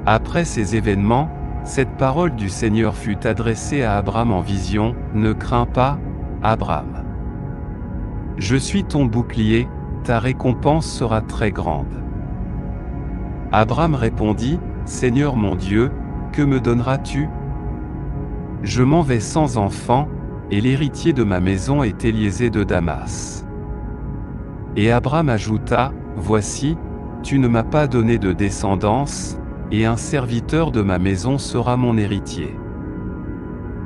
Après ces événements, cette parole du Seigneur fut adressée à Abraham en vision: « Ne crains pas, Abraham. Je suis ton bouclier, ta récompense sera très grande. » Abraham répondit: « Seigneur mon Dieu, que me donneras-tu? Je m'en vais sans enfant, et l'héritier de ma maison est Éliézer de Damas. » Et Abraham ajouta: « Voici, tu ne m'as pas donné de descendance, et un serviteur de ma maison sera mon héritier. »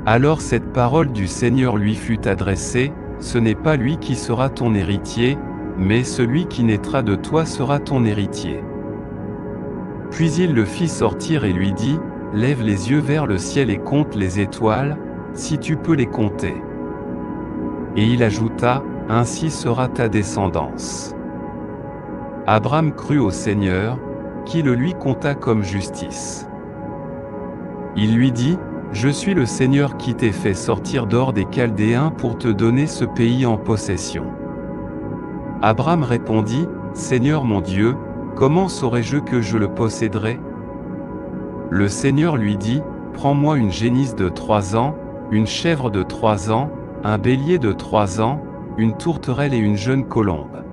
Alors cette parole du Seigneur lui fut adressée: « Ce n'est pas lui qui sera ton héritier, mais celui qui naîtra de toi sera ton héritier. » Puis il le fit sortir et lui dit: « Lève les yeux vers le ciel et compte les étoiles, si tu peux les compter. » Et il ajouta: « Ainsi sera ta descendance. » Abraham crut au Seigneur, qui le lui compta comme justice. Il lui dit: « Je suis le Seigneur qui t'ai fait sortir d'Ur des Chaldéens pour te donner ce pays en possession. » Abraham répondit: « Seigneur mon Dieu, comment saurais-je que je le posséderai? » Le Seigneur lui dit: « Prends-moi une génisse de 3 ans, une chèvre de 3 ans, un bélier de 3 ans, une tourterelle et une jeune colombe. »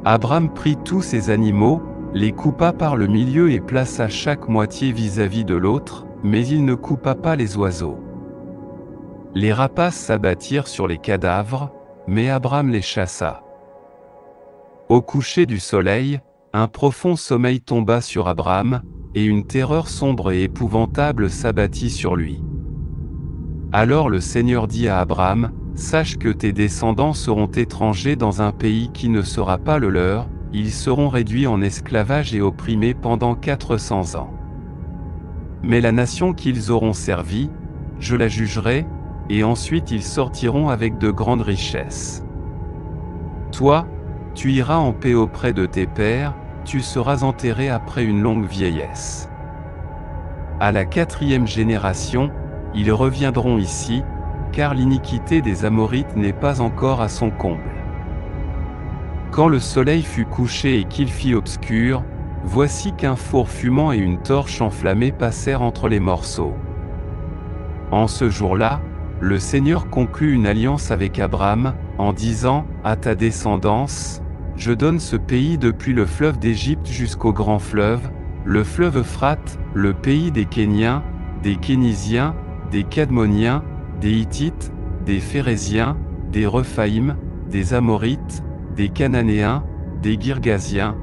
Abraham prit tous ces animaux, les coupa par le milieu et plaça chaque moitié vis-à-vis de l'autre, mais il ne coupa pas les oiseaux. Les rapaces s'abattirent sur les cadavres, mais Abraham les chassa. Au coucher du soleil, un profond sommeil tomba sur Abraham, et une terreur sombre et épouvantable s'abattit sur lui. Alors le Seigneur dit à Abraham: « Sache que tes descendants seront étrangers dans un pays qui ne sera pas le leur, ils seront réduits en esclavage et opprimés pendant 400 ans. Mais la nation qu'ils auront servie, je la jugerai, et ensuite ils sortiront avec de grandes richesses. Toi, tu iras en paix auprès de tes pères, tu seras enterré après une longue vieillesse. À la 4e génération, ils reviendront ici, car l'iniquité des Amorites n'est pas encore à son comble. » Quand le soleil fut couché et qu'il fit obscur, voici qu'un four fumant et une torche enflammée passèrent entre les morceaux. En ce jour-là, le Seigneur conclut une alliance avec Abraham, en disant: « À ta descendance, je donne ce pays depuis le fleuve d'Égypte jusqu'au grand fleuve, le fleuve Euphrate, le pays des Kéniens, des Kénisiens, des Cadmoniens, des Hittites, des Phéréziens, des Rephaïm, des Amorites, des Cananéens, des Girgasiens,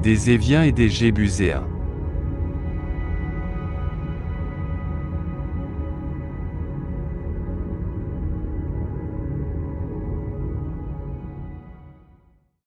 des Éviens et des Jébuséens.